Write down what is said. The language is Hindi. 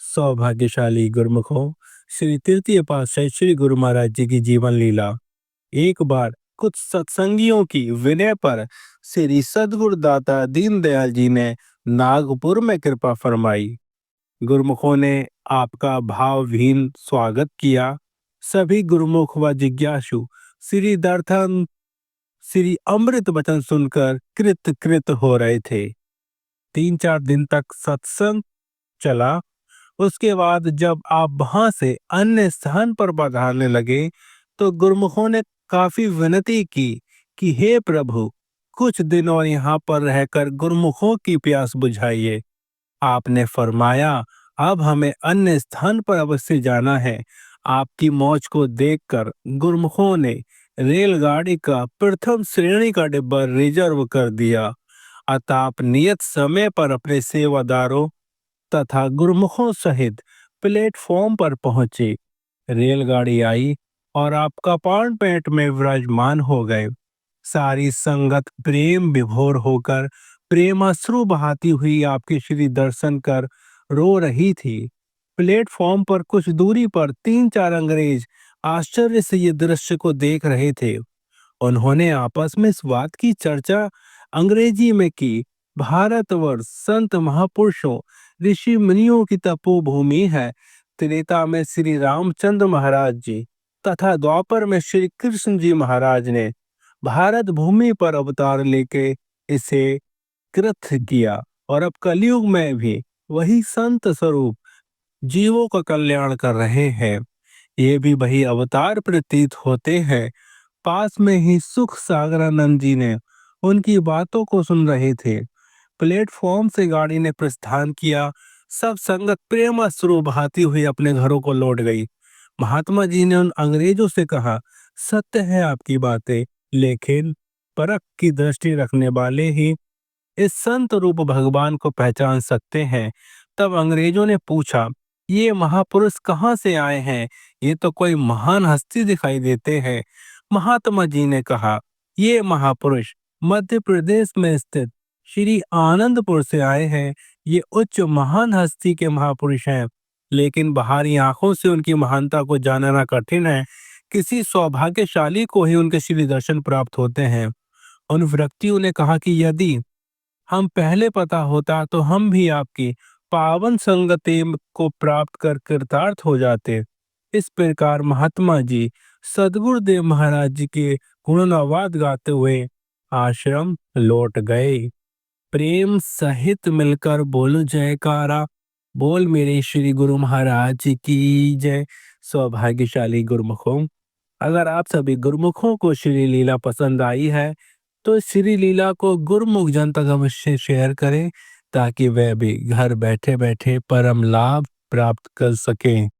सौभाग्यशाली गुरुमुखों, श्री तृतीय पातशाही श्री गुरु महाराज जी की जीवन लीला। एक बार कुछ सत्संगियों की विनय पर श्री सद्गुरु दाता दीनदयाल जी ने नागपुर में कृपा फरमाई। गुरुमुखों ने आपका भावहीन स्वागत किया। सभी गुरुमुख व जिज्ञासु श्री दर्शन श्री अमृत वचन सुनकर कृत कृत हो रहे थे। 3-4 दिन तक सत्संग चला। उसके बाद जब आप वहां से अन्य स्थान पर पधारने लगे तो गुरुमुखों ने काफी विनती की कि हे प्रभु, कुछ दिन और यहाँ पर रहकर गुरुमुखों की प्यास बुझाइए। आपने फरमाया, अब हमें अन्य स्थान पर अवश्य जाना है। आपकी मौज को देखकर गुरुमुखों ने रेलगाड़ी का प्रथम श्रेणी का डिब्बा रिजर्व कर दिया। अतः आप नियत समय पर अपने सेवादारों तथा गुरुमुखों सहित प्लेटफॉर्म पर पहुंचे। रेलगाड़ी आई और आप कंपार्टमेंट में विराजमान हो गए। सारी संगत प्रेम विभोर होकर प्रेमाश्रु बहाती हुई आपके श्री दर्शन कर रो रही थी। प्लेटफॉर्म पर कुछ दूरी पर 3-4 अंग्रेज आश्चर्य से ये दृश्य को देख रहे थे। उन्होंने आपस में इस बात की चर्चा अंग्रेजी में की, भारतवर्ष संत महापुरुषों ऋषि मुनियों की तपोभूमि है। त्रेता में श्री रामचंद्र महाराज जी तथा द्वापर में श्री कृष्ण जी महाराज ने भारत भूमि पर अवतार लेके इसे कृत किया और अब कलयुग में भी वही संत स्वरूप जीवों का कल्याण कर रहे हैं। ये भी वही अवतार प्रतीत होते हैं। पास में ही सुख सागरानंद जी ने उनकी बातों को सुन रहे थे। प्लेटफॉर्म से गाड़ी ने प्रस्थान किया। सब संगत प्रेमाश्रु बहाती हुई अपने घरों को लौट गई। महात्मा जी ने उन अंग्रेजों से कहा, सत्य है आपकी बातें, लेकिन परख की दृष्टि रखने वाले ही इस संत रूप भगवान को पहचान सकते हैं। तब अंग्रेजों ने पूछा, ये महापुरुष कहाँ से आए हैं? ये तो कोई महान हस्ती दिखाई देते हैं। महात्मा जी ने कहा, ये महापुरुष मध्य प्रदेश में स्थित श्री आनंदपुर से आए हैं। ये उच्च महान हस्ती के महापुरुष हैं, लेकिन बाहरी आंखों से उनकी महानता को जानना कठिन है। किसी सौभाग्यशाली को ही उनके श्री दर्शन प्राप्त होते हैं। उन व्यक्तियों ने कहा कि यदि हम पहले पता होता तो हम भी आपकी पावन संगति को प्राप्त कर कृतार्थ हो जाते। इस प्रकार महात्मा जी सद्गुरुदेव महाराज जी के गुणगान गाते हुए आश्रम लौट गए। प्रेम सहित मिलकर बोलो जयकारा, बोल मेरे श्री गुरु महाराज जी की जय। सौभाग्यशाली गुरुमुखों, अगर आप सभी गुरुमुखों को श्री लीला पसंद आई है तो श्री लीला को गुरुमुख जन तक अवश्य शेयर करें, ताकि वह भी घर बैठे बैठे परम लाभ प्राप्त कर सकें।